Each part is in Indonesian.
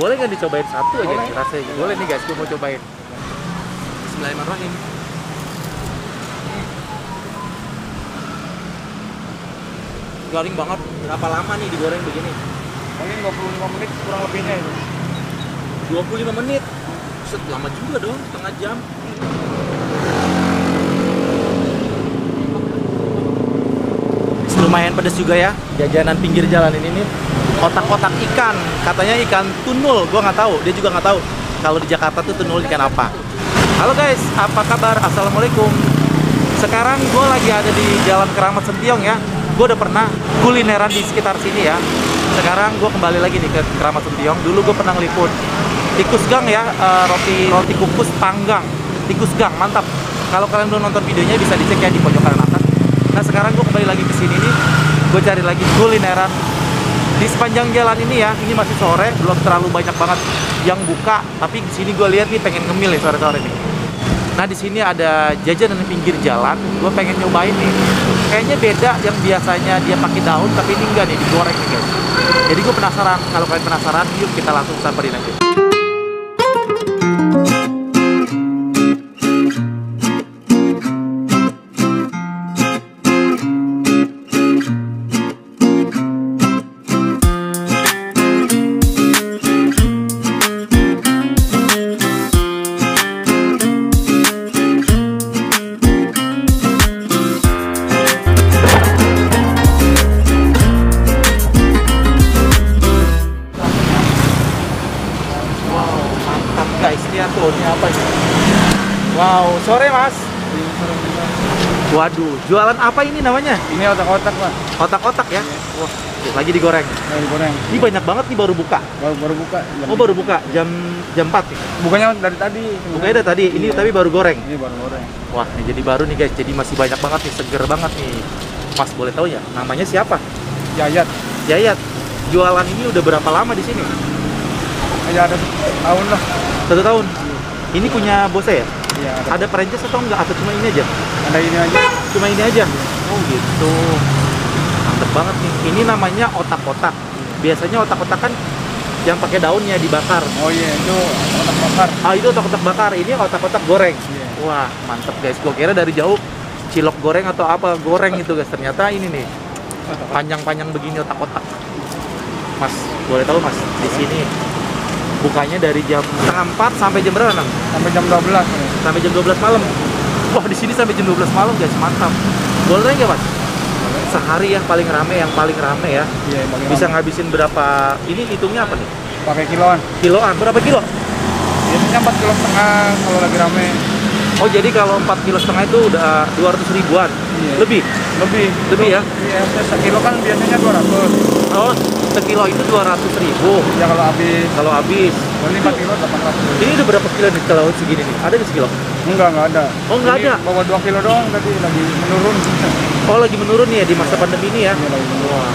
Boleh nggak dicobain satu aja Boleh. nih rasanya? Boleh nih guys, gue mau cobain. Bismillahirrahmanirrahim. Garing banget. Berapa lama nih digoreng begini? Mungkin 25 menit kurang lebihnya itu. 25 menit. Set, lama juga dong, setengah jam. Lumayan pedas juga ya, jajanan pinggir jalan ini nih. Kotak-kotak ikan, katanya ikan tunul, gua nggak tahu, dia juga nggak tahu. Kalau di Jakarta tuh tunul ikan apa. Halo guys, apa kabar? Assalamualaikum. Sekarang gue lagi ada di Jalan Keramat Sentiong ya. Gue udah pernah kulineran di sekitar sini ya. Sekarang gue kembali lagi nih ke Keramat Sentiong. Dulu gue pernah ngeliput tikus gang ya, roti kukus panggang, tikus gang, mantap. Kalau kalian belum nonton videonya bisa dicek ya di pojok kanan atas. Nah sekarang gue kembali lagi ke sini nih, gue cari lagi kulineran di sepanjang jalan ini ya. Ini masih sore, belum terlalu banyak banget yang buka, tapi di sini gue lihat nih pengen ngemil nih sore-sore nih. Nah di sini ada jajanan di pinggir jalan, gue pengen nyobain nih. Kayaknya beda yang biasanya dia pakai daun, tapi ini enggak nih, digoreng nih guys. Jadi gue penasaran. Kalau kalian penasaran, yuk kita langsung samperin aja. Guys, lihat tuh, ini apa ini? Wow, sore mas. Waduh, jualan apa ini namanya? Ini otak-otak Pak. Kotak-kotak ya? Wah, lagi digoreng. Lagi goreng. Ini banyak banget nih, baru buka. Baru buka. Oh, baru buka jam 4 nih. Bukanya dari tadi. Bukanya dari tadi. Ini tapi baru goreng. Ini baru goreng. Wah, ini jadi baru nih guys. Jadi masih banyak banget nih, seger banget nih. Mas boleh tahu ya, namanya siapa? Yayat. Yayat. Jualan ini udah berapa lama di sini? Ya ada tahun lah. 1 tahun. Ini punya bosnya ya? Iya, Ada franchise atau enggak? Atau cuma ini aja? ada ini aja. Cuma ini aja? Oh gitu. Mantep banget nih. Ini namanya otak-otak. Biasanya otak-otak kan yang pakai daunnya dibakar. Oh iya, itu otak bakar. Ah itu otak-otak bakar. Ini otak-otak goreng. Iya. Wah mantep guys. Gue kira dari jauh cilok goreng atau apa goreng itu guys. Ternyata ini nih panjang-panjang begini otak-otak. Mas boleh tahu mas di sini bukanya dari jam 4 sampai jam berapa Nang? Sampai jam 12. Sampai jam 12 malam. Wah di sini sampai jam 12 malam guys, mantap. Boleh nggak mas? Sehari yang paling rame ya. Iya, paling Bisa rame. ngabisin berapa? Ini hitungnya apa nih? Pakai kiloan. Kiloan, berapa kilo? Biasanya 4,5 kilo kalau lagi rame. Oh jadi kalau 4,5 kilo itu udah 200 ribuan. Iya. Lebih ya? Iya, sekilo kan biasanya 200. Oh sekilo itu 200 ribu. Ya kalau habis. Ini 4 kilo 800. Ini udah berapa kilo nih kalau segini nih? Ada di sekilo? Enggak ada. Oh nggak Ini ada? bawa 2 kilo doang tadi lagi menurun. Oh lagi menurun nih ya di masa pandemi ini ya? Iya, lagi menurun. Wah.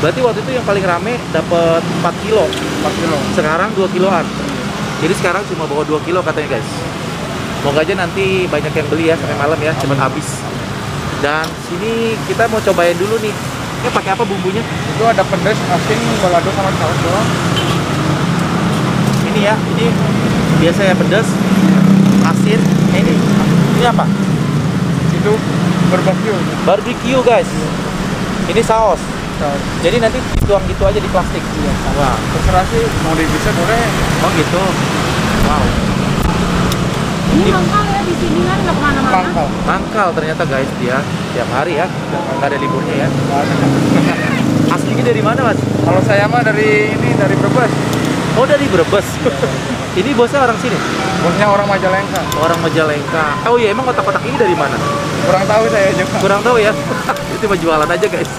Berarti waktu itu yang paling rame dapat 4 kilo. 4 kilo. Sekarang 2 kiloan. Jadi sekarang cuma bawa 2 kilo katanya guys. Moga aja nanti banyak yang beli ya sampai malam ya, cepat habis. Dan sini kita mau cobain dulu nih. Ini pakai apa bumbunya? Itu ada pedas, asin, balado sama saus doang. Ini ya, ini biasa ya pedas, asin. Ini apa? Itu barbecue. Barbecue guys. Ini saus. Saus. Jadi nanti dituang gitu aja di plastik. Iya. Wah. Terserah sih mau bisa boleh. Oh gitu. Wow. Ini mangkal ya di sini kan nggak kemana-mana. Pangkal. Mangkal ternyata guys dia tiap hari ya, nggak ada liburnya ya. Aslinya dari mana mas? Kalau saya mah dari Brebes. Oh dari Brebes. Ini bosnya orang sini? Bosnya orang Majalengka. Orang Majalengka. Oh iya emang kotak-kotak ini dari mana? Kurang tahu saya juga. Kurang tahu ya. Itu mah jualan aja guys.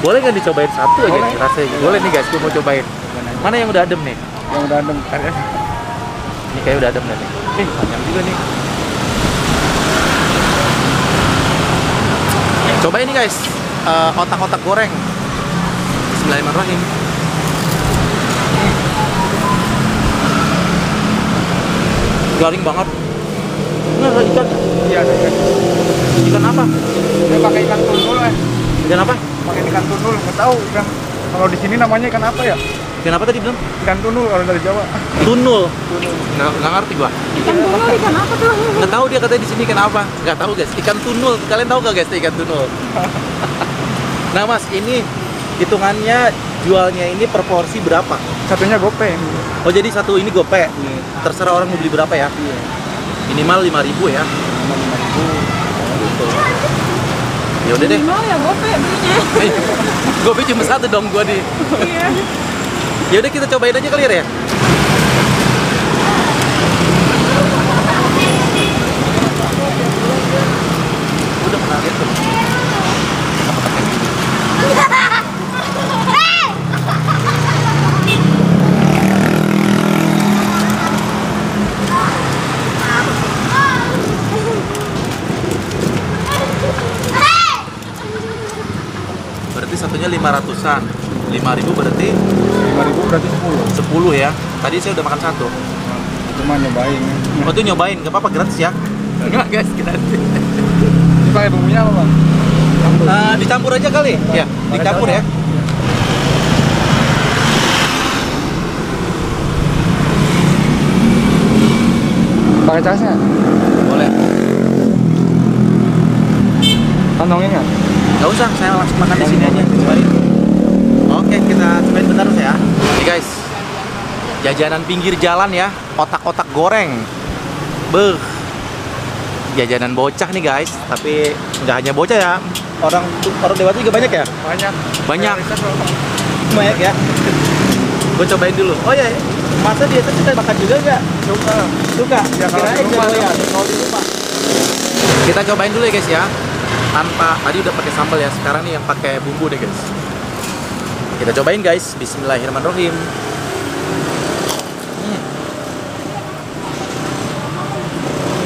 Boleh nggak dicobain satu aja Boleh. nih rasanya? Boleh nih guys, gue mau cobain. Mana yang udah adem nih? Yang udah adem. Ini kayak udah adem nih. Panjang juga nih. Coba ini guys, otak-otak goreng. Bismillahirrahmanirrahim. Garing banget. Ini ada ikan. Iya, ada ikan. Ikan apa? Saya pakai ikan tunul Ikan apa? Pakai ikan tunul, nggak tahu ikan. Kalau di sini namanya ikan apa ya? Kenapa tadi bilang? Ikan tunul orang dari Jawa. Tunul. Nggak ngerti gua. Ikan tunul ikan apa tuh? Nggak tahu dia katanya di sini ikan apa. Nggak tahu guys. Ikan tunul. Kalian tahu nggak guys ikan tunul? Nah mas, ini hitungannya jualnya ini per porsi berapa? Satunya gope. Oh jadi satu ini gope. Iya. Terserah orang mau beli berapa ya? Iya. Minimal 5.000 ya. 5.000. Ya udah deh. Minimal ya gope belinya. Gope cuma satu dong gua di. Iya. Ya udah kita cobain aja kali ya. Udah pernah lihat tuh. Berarti satunya 500-an. 5.000 berarti 5.000 berarti 10. 10 ya. Tadi saya udah makan satu. Cuma nyobain. Oh tuh nyobain, gak apa-apa gratis ya? Enggak guys, gratis. Ini pakai bumbunya apa, Bang? Dicampur aja kali? Ya, dicampur ya. Pakai casnya? Boleh. Kantongin nggak? Gak usah, saya langsung makan di sini aja. Cobain. Oke, kita cobain bentar ya. Nih guys, jajanan pinggir jalan ya, otak-otak goreng. Beuh. Jajanan bocah nih guys, tapi nggak hanya bocah ya. Orang dewasa juga banyak ya? Banyak. Banyak. Mayoritas orang. Banyak ya. Gue cobain dulu. Oh ya, masa biasa kita makan juga nggak? Suka. Suka? Ya, kalau Kirain di rumah, nggak doyan. ya. Kalau di rumah. Kita cobain dulu ya guys ya. Tanpa, tadi udah pakai sambal ya, sekarang nih yang pakai bumbu deh guys. Kita cobain guys. Bismillahirrahmanirrahim.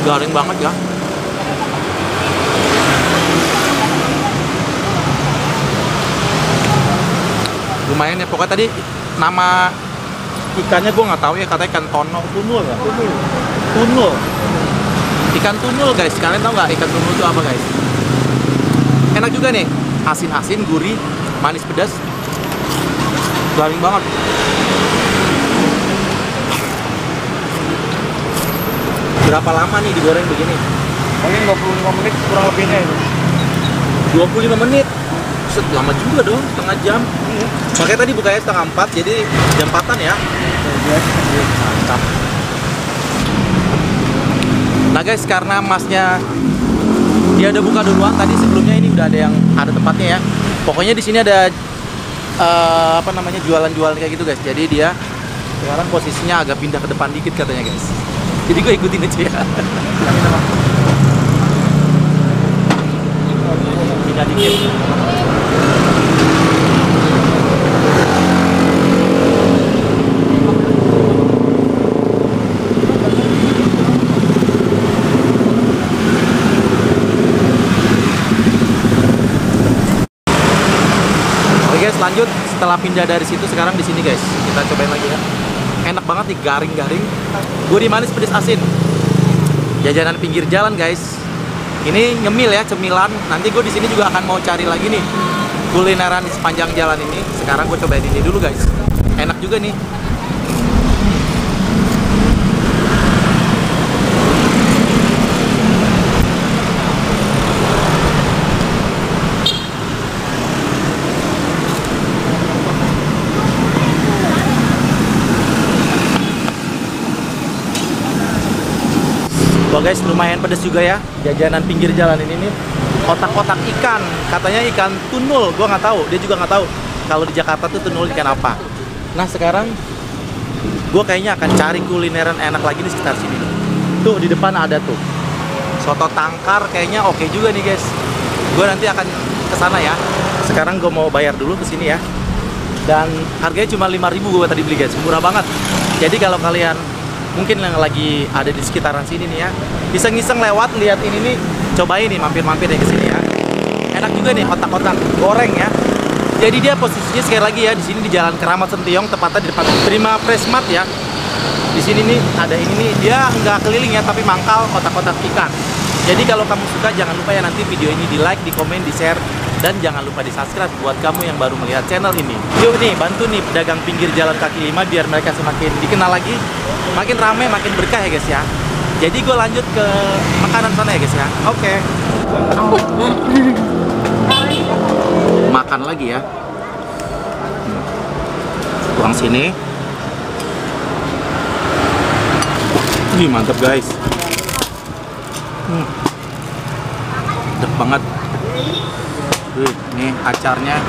Garing banget ya. Lumayan ya, pokoknya tadi nama ikannya gue nggak tahu ya, katanya ikan tunul ya? Tunul. Ikan tunul guys, kalian tahu nggak ikan tunul itu apa guys? Enak juga nih, asin-asin, gurih, manis pedas, garing banget. Berapa lama nih digoreng begini? Paling 25 menit kurang lebihnya itu. 25 menit. Set, lama juga dong, setengah jam. Makanya tadi bukanya setengah 4, jadi jam 4-an ya. Mantap. Nah guys, karena masnya dia udah buka duluan tadi, sebelumnya ini udah ada tempatnya ya. Pokoknya di sini ada apa namanya, jualan-jualan kayak gitu guys. Jadi dia sekarang posisinya agak pindah ke depan dikit katanya guys. Jadi gue ikutin aja ya. Pindah dikit. Guys, lanjut setelah pindah dari situ, sekarang di sini guys, kita cobain lagi ya. Enak banget nih, garing-garing, gurih manis pedas asin. Jajanan pinggir jalan guys. Ini ngemil ya, cemilan. Nanti gue di sini juga akan mau cari lagi nih kulineran di sepanjang jalan ini. Sekarang gue cobain ini dulu guys. Enak juga nih. Wah guys, lumayan pedas juga ya jajanan pinggir jalan ini nih. Otak-otak ikan, katanya ikan tunul. Gua nggak tahu, dia juga nggak tahu kalau di Jakarta tuh tunul ikan apa. Nah sekarang gue kayaknya akan cari kulineran enak lagi di sekitar sini. Tuh di depan ada tuh soto tangkar, kayaknya oke juga nih guys. Gue nanti akan ke sana ya. Sekarang gue mau bayar dulu ke sini ya. Dan harganya cuma 5.000 gue tadi beli guys, murah banget. Jadi kalau kalian mungkin yang lagi ada di sekitaran sini nih ya, iseng-iseng lewat lihat ini nih, cobain nih, mampir-mampir deh ke sini ya. Enak juga nih otak-otak goreng ya. Jadi dia posisinya sekali lagi ya di sini di Jalan Keramat Sentiong, tepatnya di depan Prima Presmart ya. Di sini nih ada ini nih, dia nggak keliling ya, tapi mangkal otak-otak ikan. Jadi kalau kamu suka jangan lupa ya nanti video ini di like, di komen, di share, Dan jangan lupa di subscribe buat kamu yang baru melihat channel ini. Yuk nih, bantu nih pedagang pinggir jalan kaki lima biar mereka semakin dikenal lagi. Makin ramai, makin berkah ya guys ya. Jadi gue lanjut ke makanan sana ya guys ya. Oke. Makan lagi ya. Tuang sini. Wih, mantap guys. Mantap banget. Wih, nih acarnya